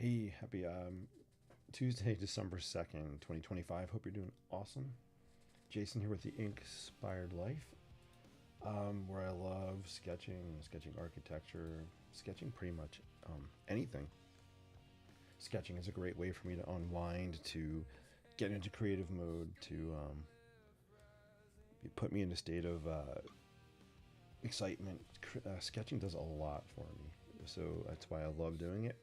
Hey, happy Tuesday, December 2nd, 2025. Hope you're doing awesome. Jason here with the Inspired Life, where I love sketching architecture, sketching pretty much anything. Sketching is a great way for me to unwind, to get into creative mode, to put me in a state of excitement. Sketching does a lot for me, so that's why I love doing it.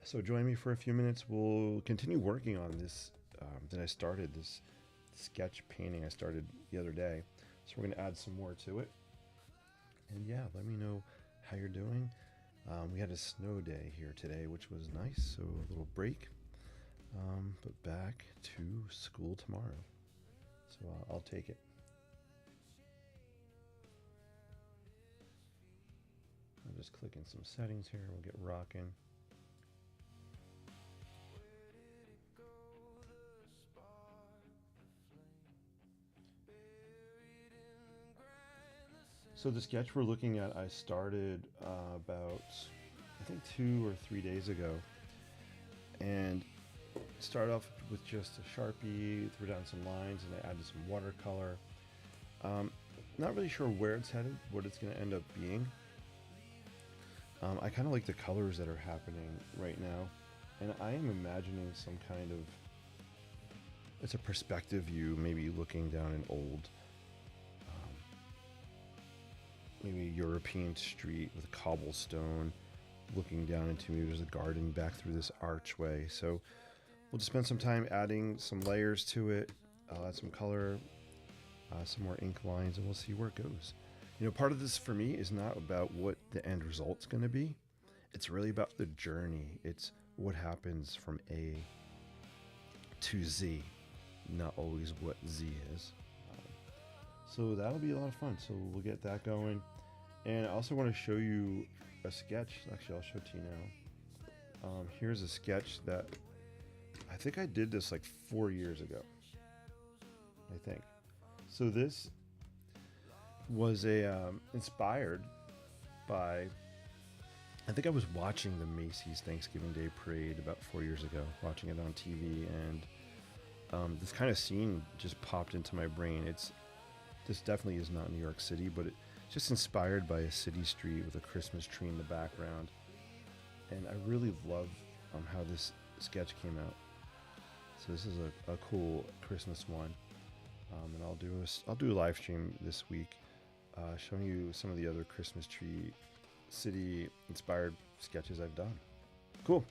So join me for a few minutes. We'll continue working on this that I started, this sketch painting I started the other day. So we're going to add some more to it. And yeah, let me know how you're doing. We had a snow day here today, which was nice. So a little break, but back to school tomorrow. So I'll take it. I'm just clicking some settings here. We'll get rocking. So the sketch we're looking at, I started about, I think 2 or 3 days ago, and start off with just a Sharpie, threw down some lines, and I added some watercolor. Not really sure where it's headed, what it's going to end up being. I kind of like the colors that are happening right now, and I am imagining some kind of, it's a perspective view, maybe looking down an old maybe European street with a cobblestone looking down into, maybe there's a garden back through this archway. So we'll just spend some time adding some layers to it. I'll add some color, some more ink lines, and we'll see where it goes. You know, part of this for me is not about what the end result's going to be. It's really about the journey. It's what happens from A to Z, not always what Z is. So that'll be a lot of fun. So we'll get that going. And I also want to show you a sketch. Actually, I'll show it to you now. Here's a sketch that I think I did this like 4 years ago. I think. So this was inspired by, I think I was watching the Macy's Thanksgiving Day Parade about 4 years ago, watching it on TV, and this kind of scene just popped into my brain. This definitely is not New York City, but it's just inspired by a city street with a Christmas tree in the background. And I really love how this sketch came out. So this is a cool Christmas one. And I'll do a live stream this week, showing you some of the other Christmas tree city inspired sketches I've done. Cool.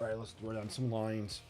All right, let's throw down some lines.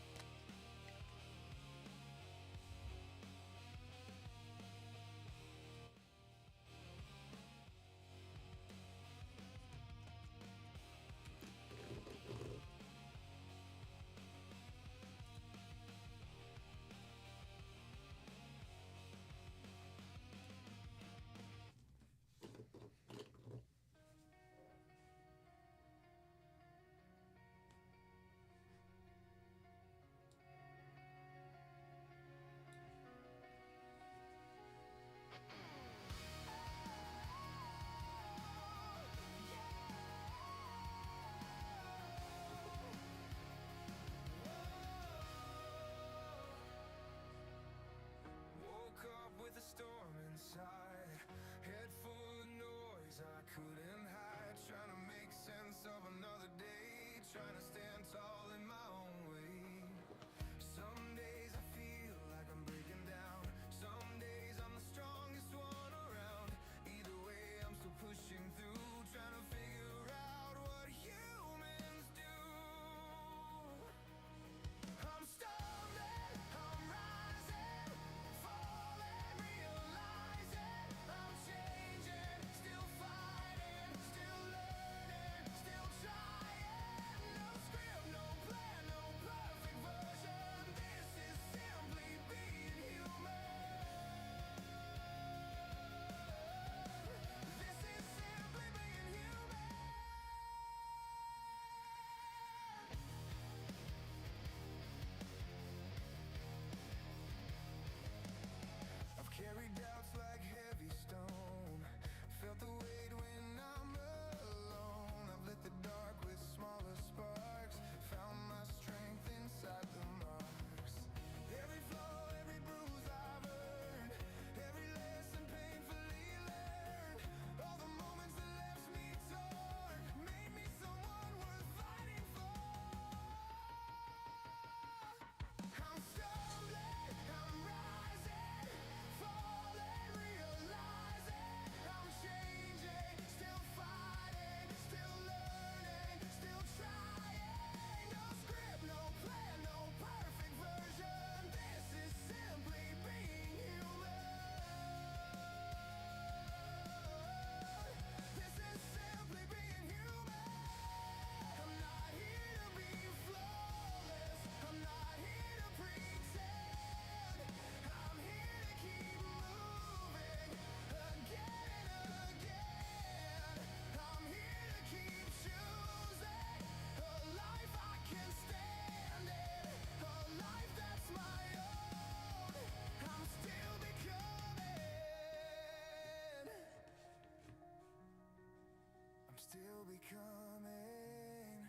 coming.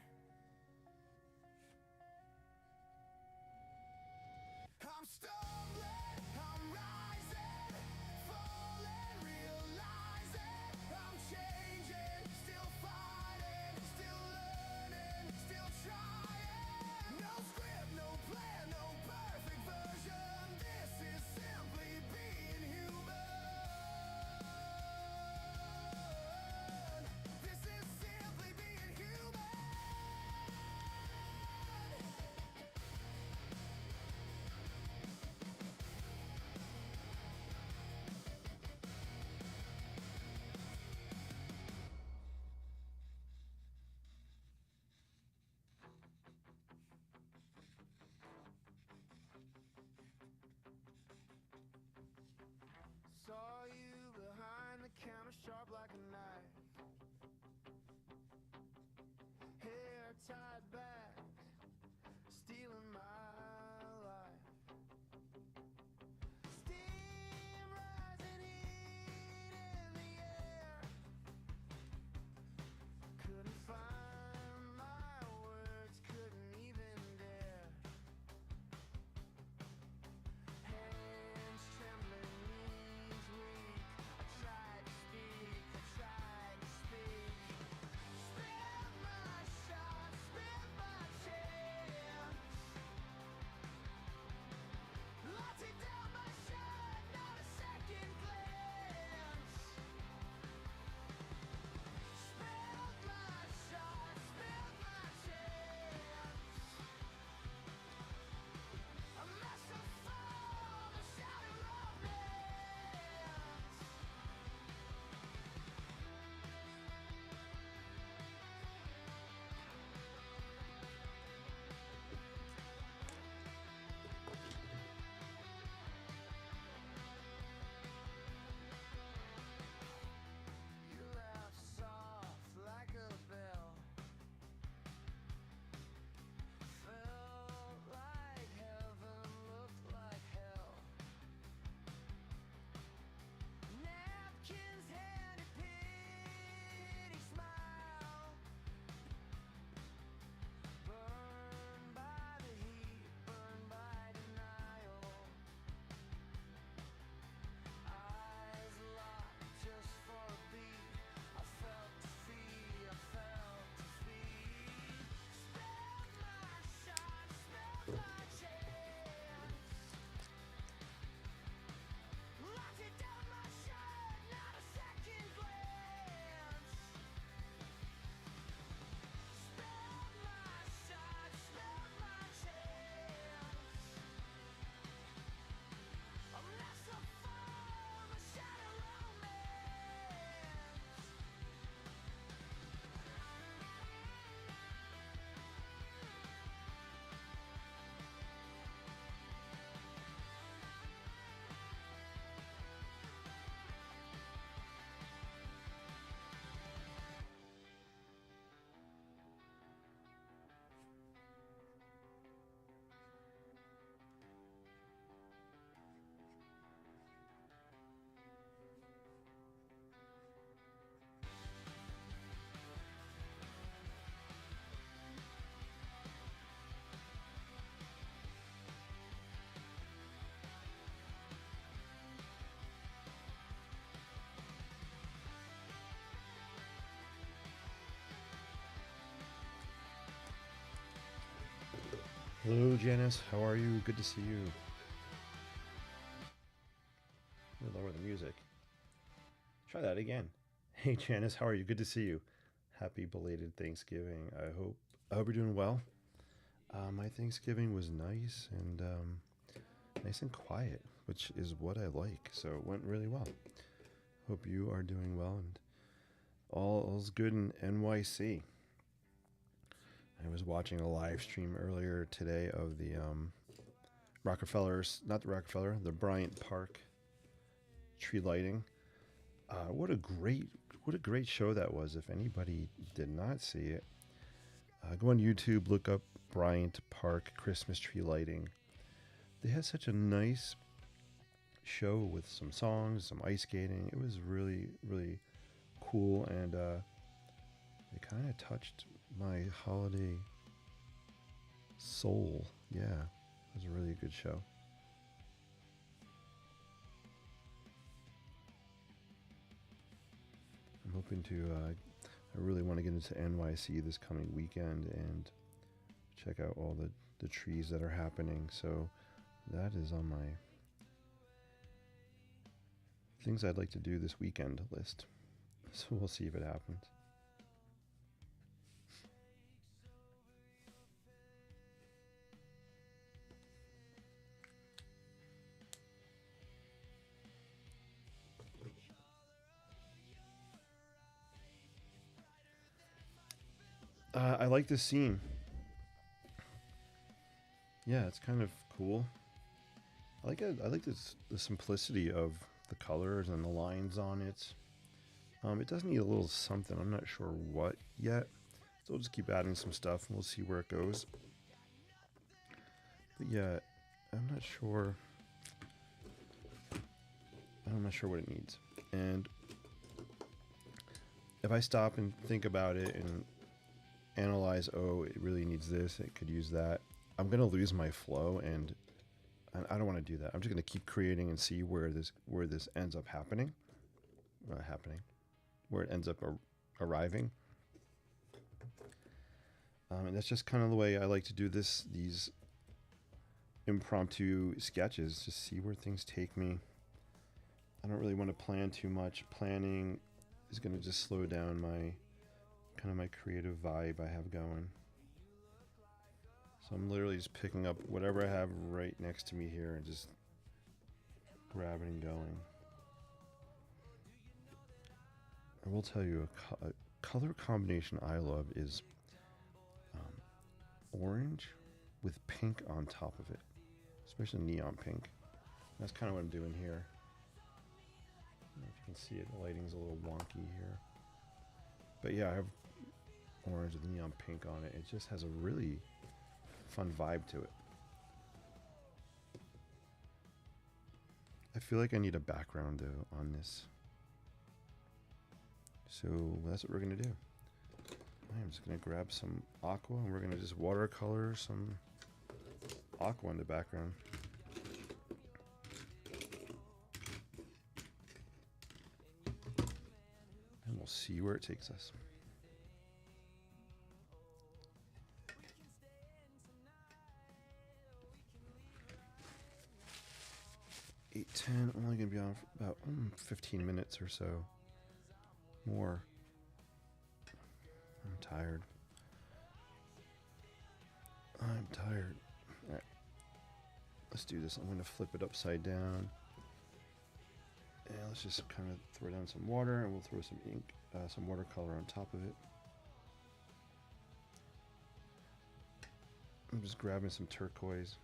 I'm stumbling, I'm rising, falling, realizing I'm changing, still fighting, still learning, still trying. No script, no plan, no perfect version. This is simply being human. This is simply being human. Saw you behind the counter, sharp like a knife. Hair tied back, stealing my life. Steam rising, heat in the air. Couldn't find my words, couldn't even dare. Hands trembling, knees weak. I tried to speak, I tried to speak. Spit my shot, spit my chance. Locked it down my shirt, not a second glance. Spilled my shot, spilled my chance. A mess of foam, a shattered romance. You laugh soft like a bell. Felt like heaven, looked like hell. Napkins handed, pity smile. Burned by the heat, burned by denial. Eyes locked just for a beat. I felt defeat, I felt defeat. Spilled my shot, spilled my chance. Locked it down my shirt, not a second glance. Spilled my shot, spilled my chance. A mess of foam, a shattered romance. Hello, Janice. How are you? Good to see you. Let me lower the music. Try that again. Hey, Janice. How are you? Good to see you. Happy belated Thanksgiving. I hope you're doing well. My Thanksgiving was nice and nice and quiet, which is what I like. So it went really well. Hope you are doing well and all's good in NYC. I was watching a live stream earlier today of the the Bryant Park tree lighting. What a great show that was. If anybody did not see it, go on YouTube, look up Bryant Park Christmas tree lighting. They had such a nice show with some songs, some ice skating. It was really, really cool and It kind of touched my holiday soul. Yeah, it was a really good show. I'm hoping to. I really want to get into NYC this coming weekend and check out all the trees that are happening. So that is on my things I'd like to do this weekend list. So we'll see if it happens. I like this scene. Yeah, it's kind of cool. I like it. I like this the simplicity of the colors and the lines on it. It does need a little something. I'm not sure what yet. So we'll just keep adding some stuff and we'll see where it goes. But yeah, I'm not sure. I'm not sure what it needs. And if I stop and think about it and analyze, oh, it really needs this, it could use that, I'm gonna lose my flow, and I don't want to do that. I'm just gonna keep creating and see where this ends up happening, where it ends up arriving. And that's just kind of the way I like to do these impromptu sketches. Just see where things take me. I don't really want to plan too much. Planning is going to just slow down my creative vibe I have going. So I'm literally just picking up whatever I have right next to me here and just grabbing and going. I will tell you a color combination I love is orange with pink on top of it, especially neon pink. That's kind of what I'm doing here. I don't know if you can see it, the lighting's a little wonky here. But yeah, I have orange with neon pink on it. It just has a really fun vibe to it. I feel like I need a background though on this. So that's what we're gonna do. I'm just gonna grab some aqua and we're gonna just watercolor some aqua in the background. And we'll see where it takes us. 8:10, only gonna be on for about 15 minutes or so. More. I'm tired. Alright. Let's do this. I'm gonna flip it upside down. And let's just kind of throw down some water and we'll throw some ink, some watercolor on top of it. I'm just grabbing some turquoise.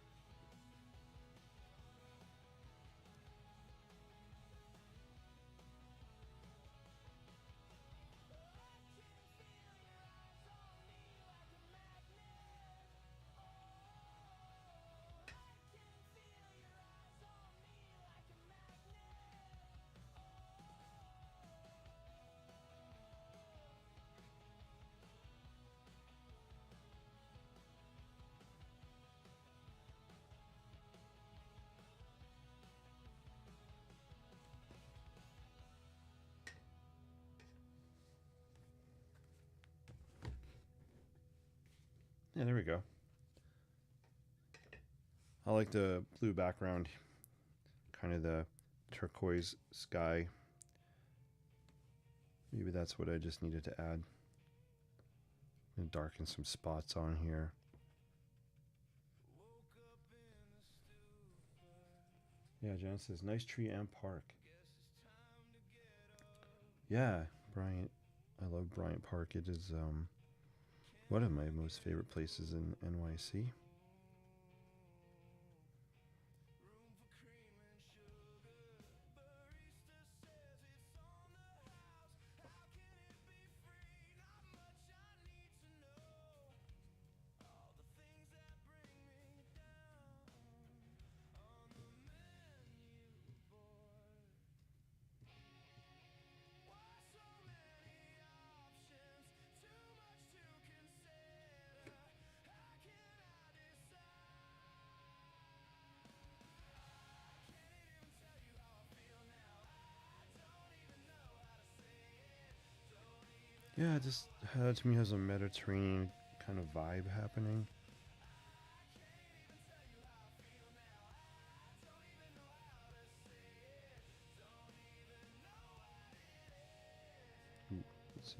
Yeah, there we go. I like the blue background, kind of the turquoise sky. Maybe that's what I just needed to add. And darken some spots on here. Yeah, John says, nice tree and park. Yeah, Bryant. I love Bryant Park. It is one of my most favorite places in NYC. Yeah, it just to me has a Mediterranean kind of vibe happening. Ooh, let's see.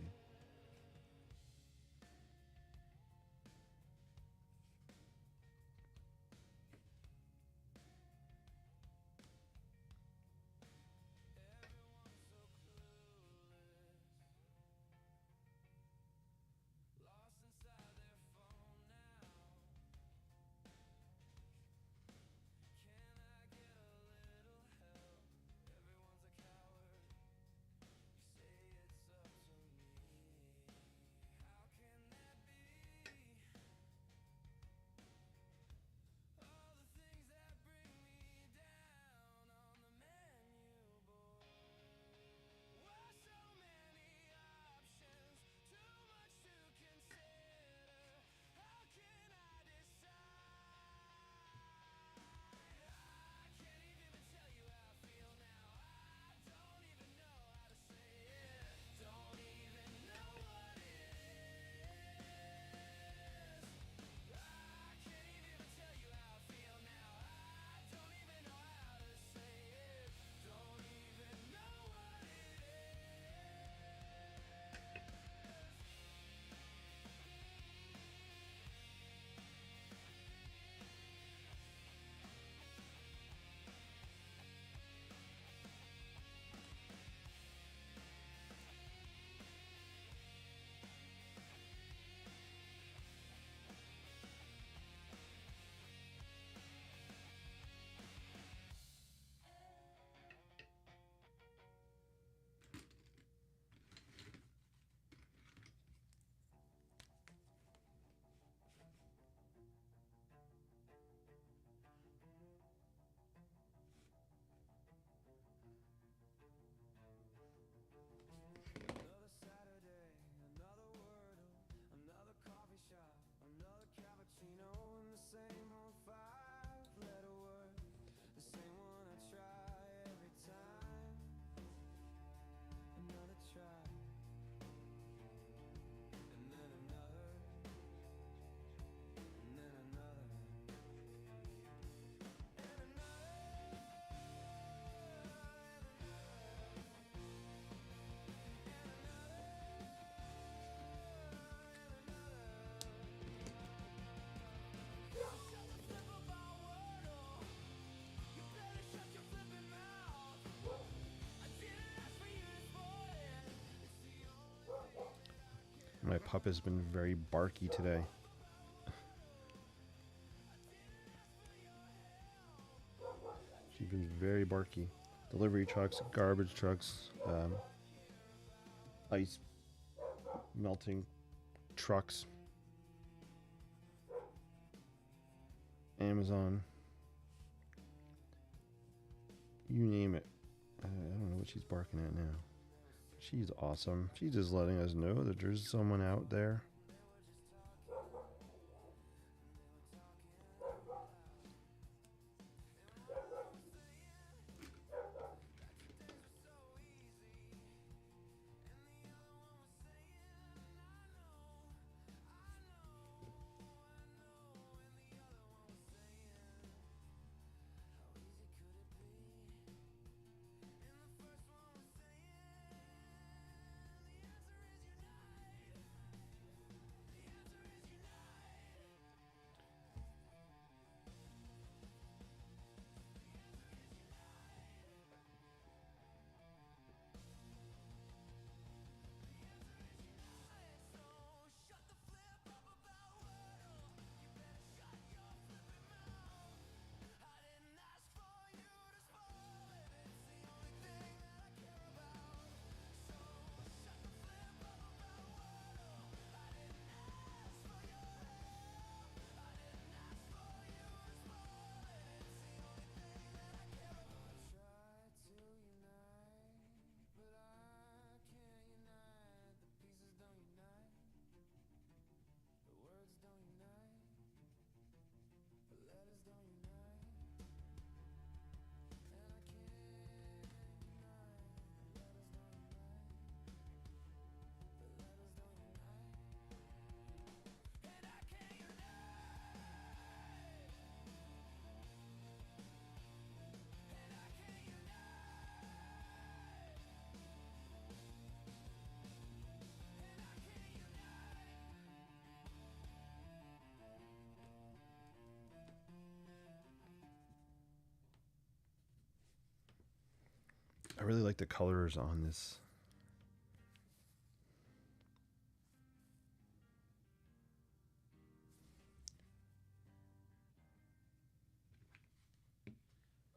My pup has been very barky today. She's been very barky. Delivery trucks, garbage trucks, ice melting trucks, Amazon, you name it. I don't know what she's barking at now. She's awesome. She's just letting us know that there's someone out there. I really like the colors on this.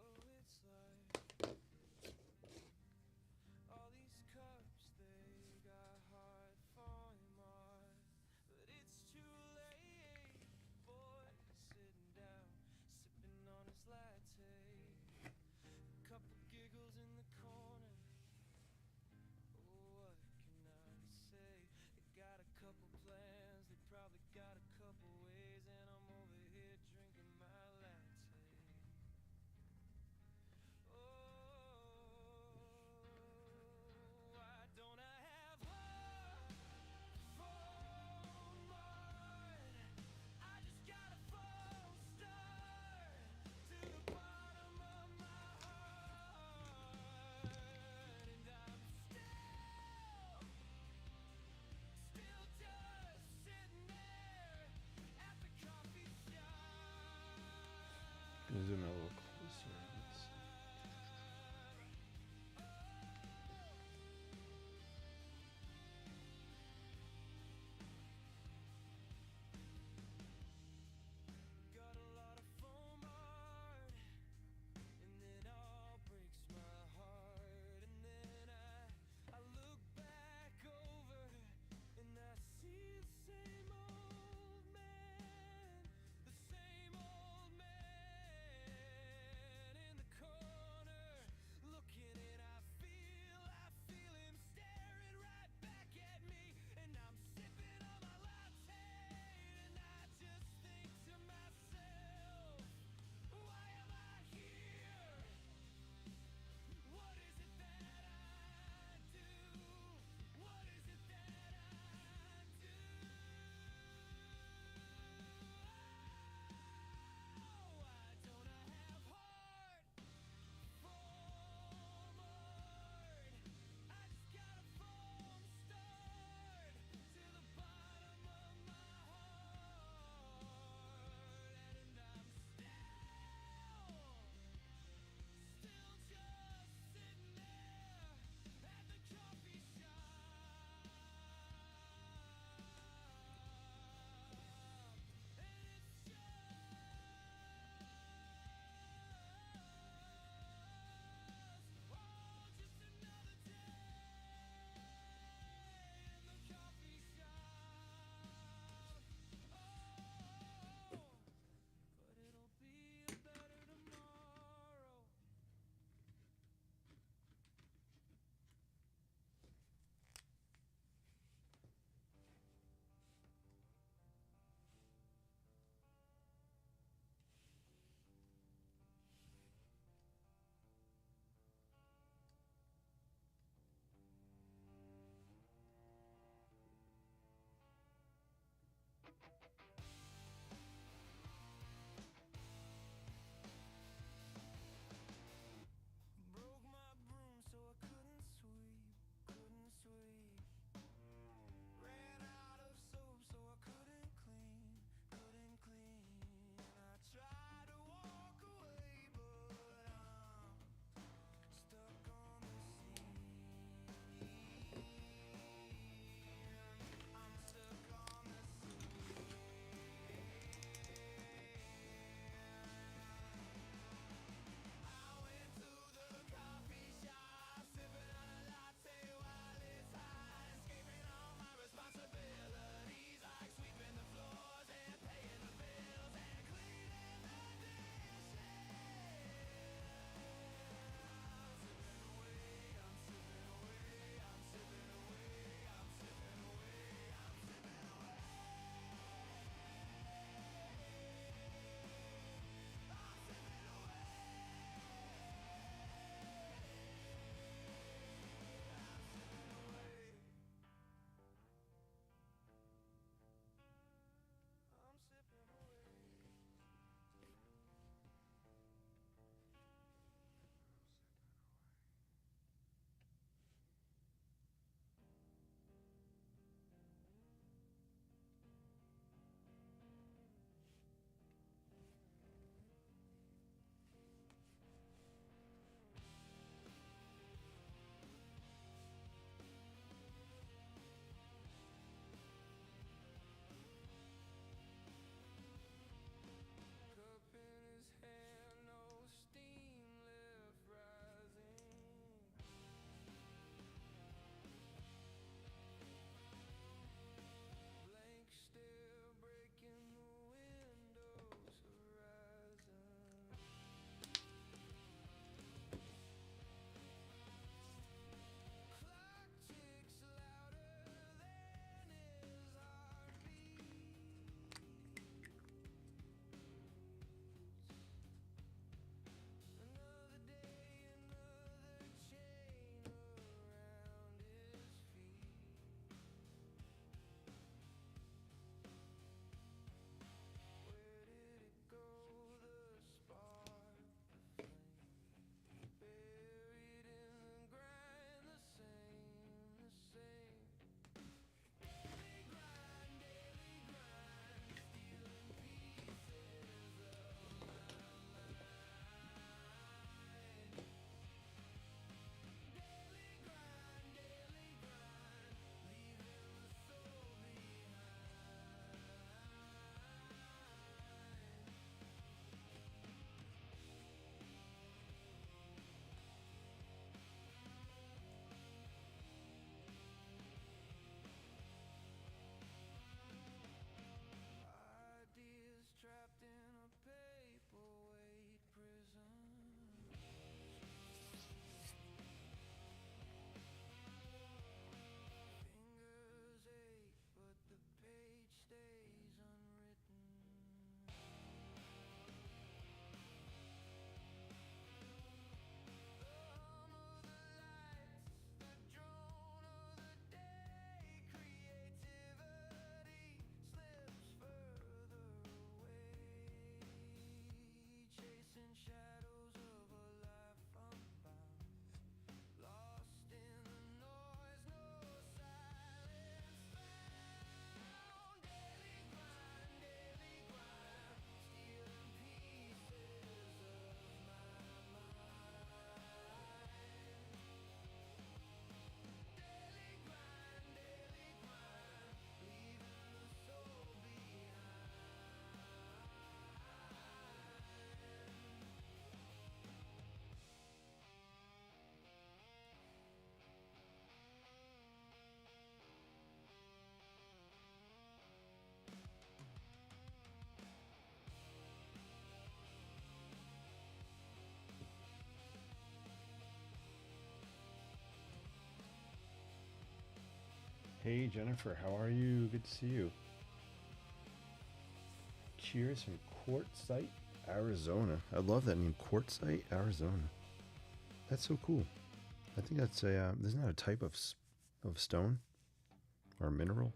Oh, it's like all these cups, they got heart for more, but it's too late. Boy, sitting down, sipping on his latte. Couple giggles in the corner. Hey Jennifer, how are you? Good to see you. Cheers from Quartzsite, Arizona. I love that name, Quartzsite, Arizona. That's so cool. I think that's a isn't that a type of stone or mineral?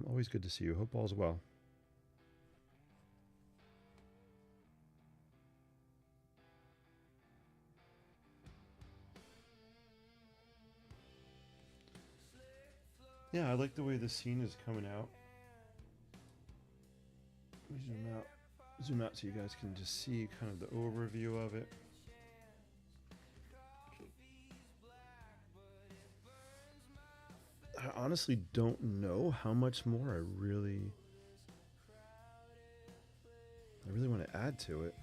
Always good to see you. Hope all's well. Yeah, I like the way the scene is coming out. Let me zoom out so you guys can just see kind of the overview of it. I honestly don't know how much more I really want to add to it.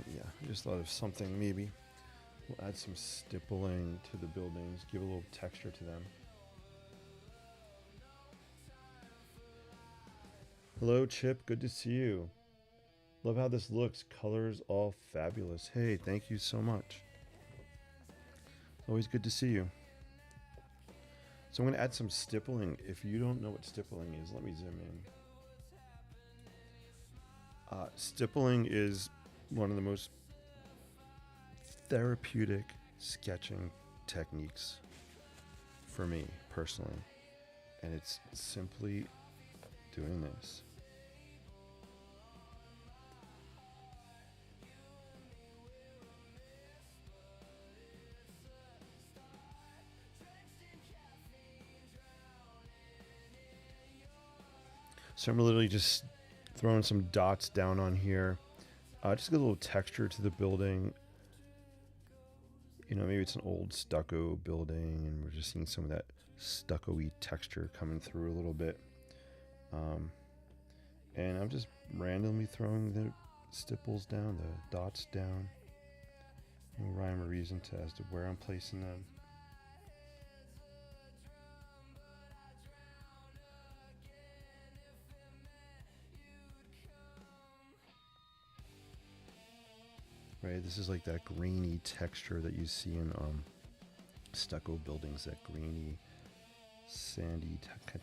Yeah, I just thought of something maybe. We'll add some stippling to the buildings, give a little texture to them. Hello, Chip. Good to see you. Love how this looks. Colors all fabulous. Hey, thank you so much. Always good to see you. So I'm going to add some stippling. If you don't know what stippling is, let me zoom in. Stippling is one of the most therapeutic sketching techniques for me personally. And it's simply doing this. So I'm literally just throwing some dots down on here. Just get a little texture to the building. You know, maybe it's an old stucco building and we're just seeing some of that stucco-y texture coming through a little bit. And I'm just randomly throwing the stipples down, the dots down. No rhyme or reason as to where I'm placing them. Right, this is like that grainy texture that you see in stucco buildings, that grainy, sandy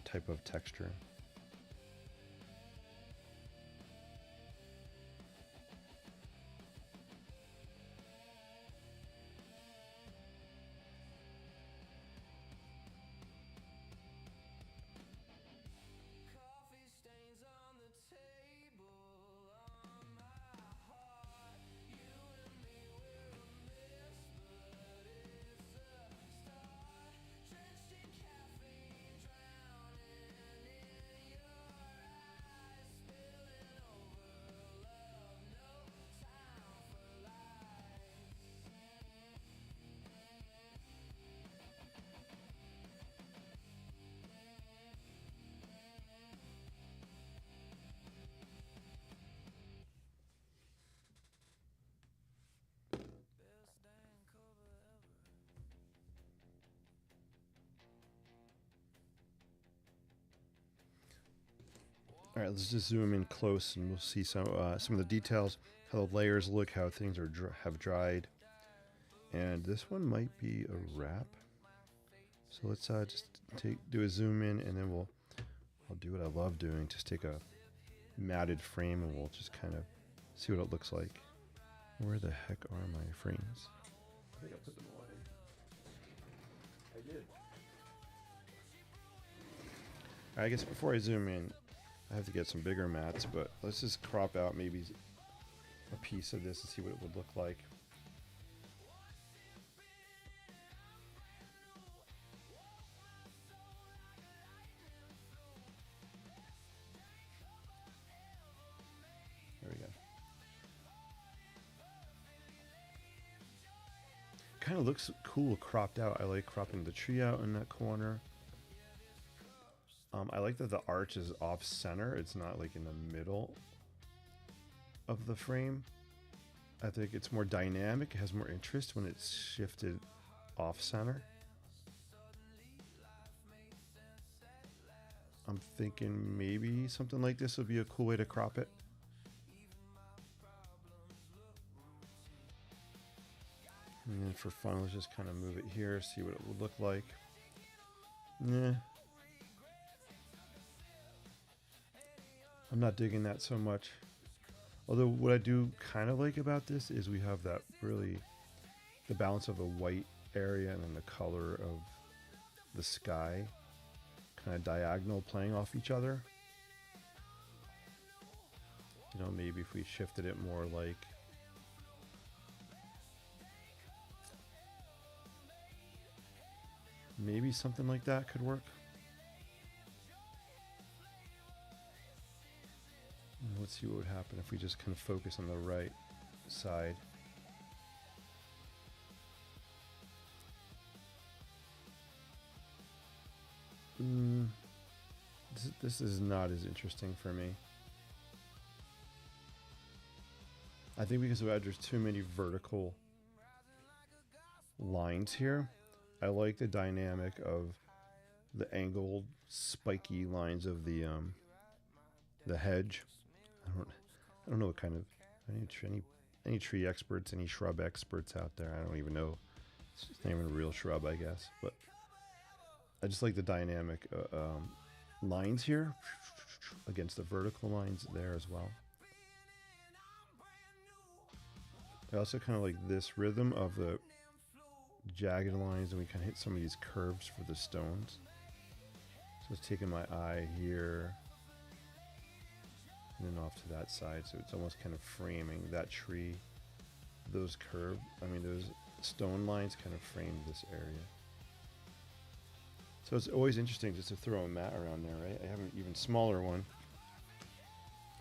type of texture. All right, let's just zoom in close and we'll see some of the details, how the layers look, how things are have dried. And this one might be a wrap. So let's just do a zoom in, and then I'll do what I love doing. Just take a matted frame and we'll just kind of see what it looks like. Where the heck are my frames? I think I put them away. I did. I guess before I zoom in, I have to get some bigger mats, but let's just crop out maybe a piece of this and see what it would look like. There we go. Kind of looks cool cropped out. I like cropping the tree out in that corner. I like that the arch is off center. It's not like in the middle of the frame. I think it's more dynamic. It has more interest when it's shifted off center. I'm thinking maybe something like this would be a cool way to crop it. And then for fun, let's just kind of move it here, see what it would look like. Nah. I'm not digging that so much. Although what I do kind of like about this is we have that really, the balance of the white area and then the color of the sky kind of diagonal playing off each other. You know, maybe if we shifted it more like maybe something like that could work. And let's see what would happen if we just kind of focus on the right side. This is not as interesting for me. I think because there's too many vertical lines here. I like the dynamic of the angled, spiky lines of the hedge. I don't know what kind of any tree experts, any shrub experts out there. I don't even know. It's just not even a real shrub, I guess. But I just like the dynamic lines here against the vertical lines there as well. I also kind of like this rhythm of the jagged lines, and we kind of hit some of these curves for the stones. So it's taking my eye here and then off to that side, so it's almost kind of framing that tree, those stone lines kind of frame this area. So it's always interesting just to throw a mat around there, right? I have an even smaller one.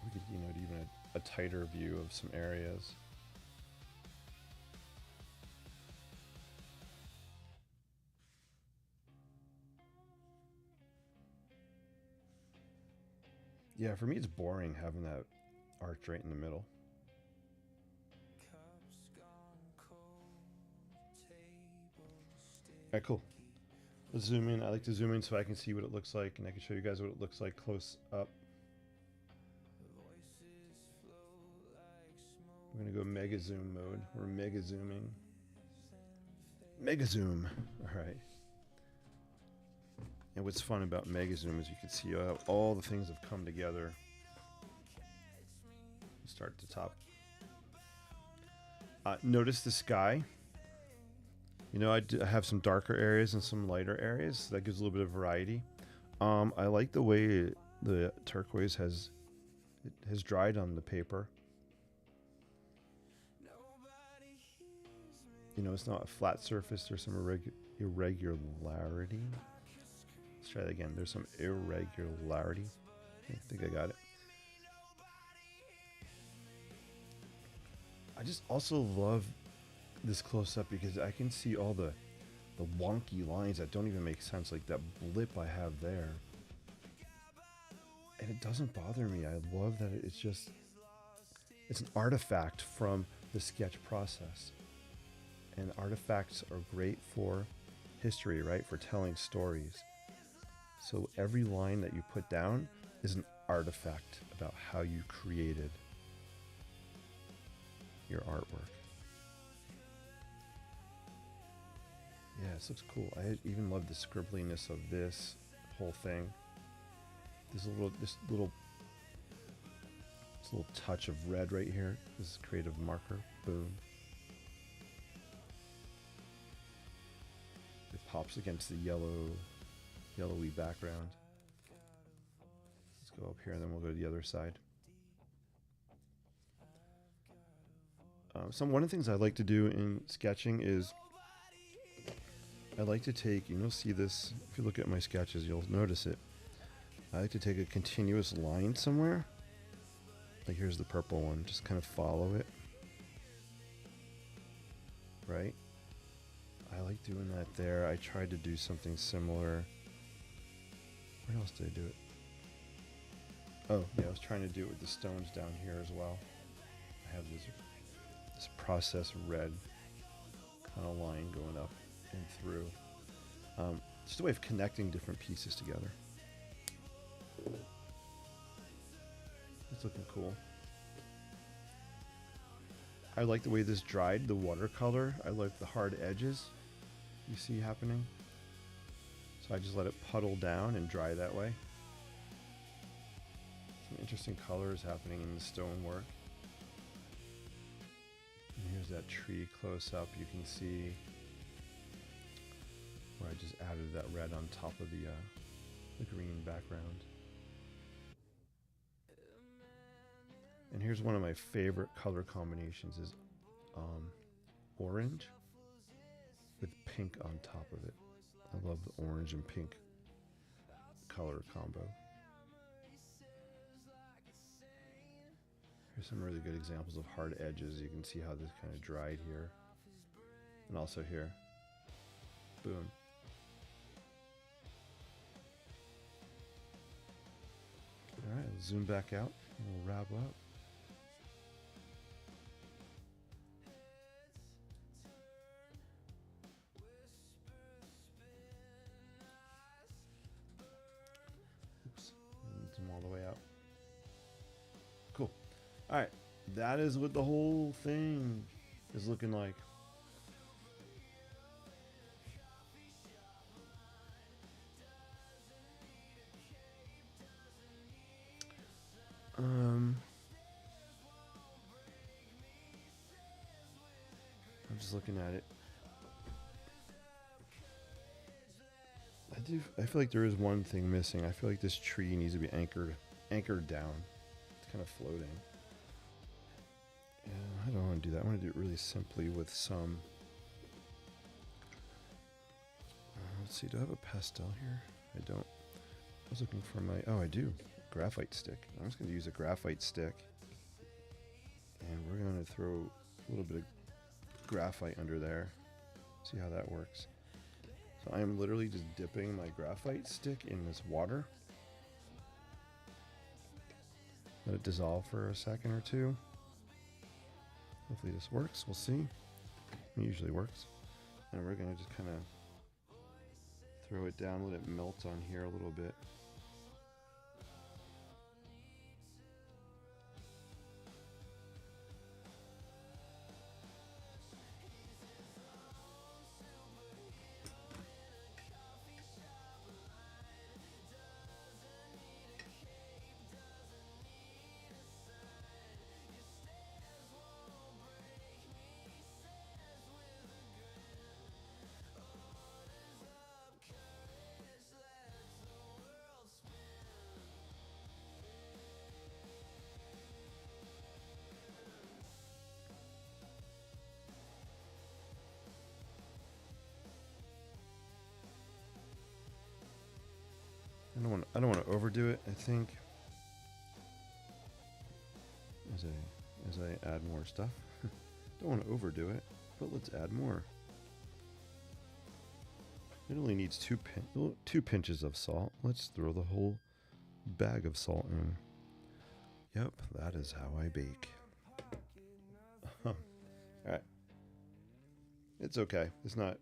We could, do even a tighter view of some areas. Yeah, for me it's boring having that arch right in the middle. Alright, cool. Let's zoom in. I like to zoom in so I can see what it looks like, and I can show you guys what it looks like close up. We're gonna go mega zoom mode. We're mega zooming. Mega zoom. Alright. And what's fun about mega zoom is you can see how all the things have come together. Start at the top. Notice the sky. I have some darker areas and some lighter areas. So that gives a little bit of variety. I like the way the turquoise has dried on the paper. It's not a flat surface. There's some irregularity. Let's try that again. There's some irregularity. I think I got it. I just also love this close up because I can see all the wonky lines that don't even make sense, like that blip I have there. And it doesn't bother me. I love that it's an artifact from the sketch process. And artifacts are great for history, right? For telling stories. So every line that you put down is an artifact about how you created your artwork. Yeah, this looks cool. I even love the scribbliness of this whole thing. This little touch of red right here. This is creative marker. Boom. It pops against the yellowy background. Let's go up here and then we'll go to the other side. One of the things I like to do in sketching is I like to take, and you'll see this if you look at my sketches, you'll notice it. I like to take a continuous line somewhere. Like here's the purple one, just kind of follow it. Right? I like doing that there. I tried to do something similar. Where else did I do it? Oh, yeah, I was trying to do it with the stones down here as well. I have this process red kind of line going up and through. Just a way of connecting different pieces together. It's looking cool. I like the way this dried, the watercolor. I like the hard edges you see happening. So I just let it puddle down and dry that way. Some interesting colors happening in the stonework. And here's that tree close up. You can see where I just added that red on top of the green background. And here's one of my favorite color combinations is orange with pink on top of it. I love the orange and pink color combo. Here's some really good examples of hard edges. You can see how this kind of dried here. And also here. Boom. Alright, zoom back out and we'll wrap up. Oops, zoom all the way out. Cool. Alright, that is what the whole thing is looking like. I'm just looking at it. I feel like there is one thing missing. I feel like this tree needs to be anchored down. It's kind of floating. Yeah, I don't want to do that. I want to do it really simply with some. Let's see. Do I have a pastel here? I don't. I was looking for my. Oh, I do. Graphite stick. I'm just going to use a graphite stick, and we're going to throw a little bit of graphite under there. See how that works. So I am literally just dipping my graphite stick in this water. Let it dissolve for a second or two. Hopefully this works. We'll see. It usually works. And we're going to just kind of throw it down, let it melt on here a little bit. I don't want to overdo it. I think as I add more stuff, don't want to overdo it, but let's add more. It only needs two pinches of salt. Let's throw the whole bag of salt in. Yep, that is how I bake. All right, it's okay. It's not.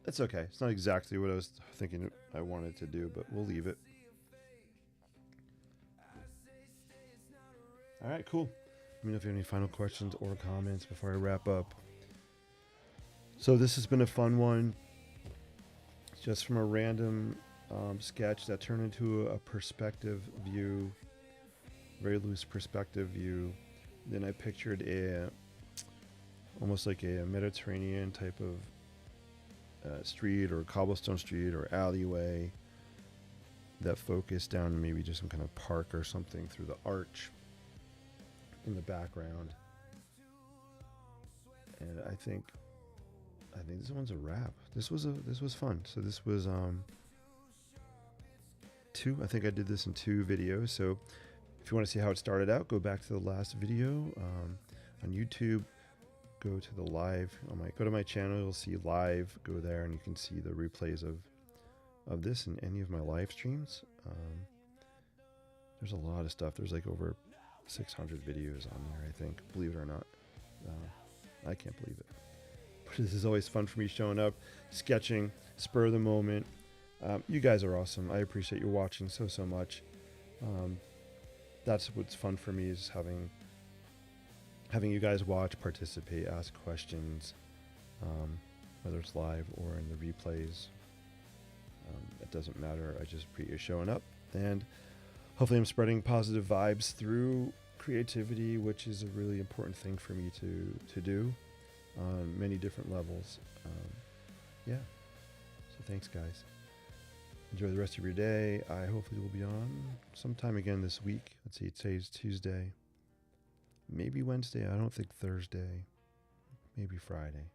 It's okay. It's not exactly what I was thinking I wanted to do, but we'll leave it. All right, cool. Let me know if you have any final questions or comments before I wrap up. So this has been a fun one. Just from a random sketch that turned into a perspective view, very loose perspective view. Then I pictured almost like a Mediterranean type of street or cobblestone street or alleyway that focused down maybe just some kind of park or something through the arch in the background. And I think this one's a wrap. This was fun. So this was I think I did this in 2 videos. So if you want to see how it started out, go back to the last video on YouTube. Go to the live. Go to my channel. You'll see live. Go there, and you can see the replays of this and any of my live streams. There's a lot of stuff. There's like over 600 videos on there, I think. Believe it or not. I can't believe it. But this is always fun for me showing up, sketching, spur of the moment. You guys are awesome. I appreciate you watching so much. That's what's fun for me, is having you guys watch, participate, ask questions, whether it's live or in the replays. It doesn't matter. I just appreciate you showing up, and hopefully I'm spreading positive vibes through creativity, which is a really important thing for me to do on many different levels. Yeah. So thanks, guys. Enjoy the rest of your day. I hopefully will be on sometime again this week. Let's see, today's Tuesday. Maybe Wednesday. I don't think Thursday. Maybe Friday.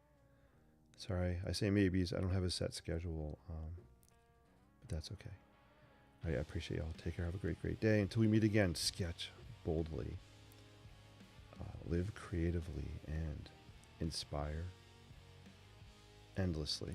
Sorry, I say maybes. I don't have a set schedule, but that's okay. I appreciate y'all. Take care. Have a great day. Until we meet again, sketch boldly, live creatively, and inspire endlessly.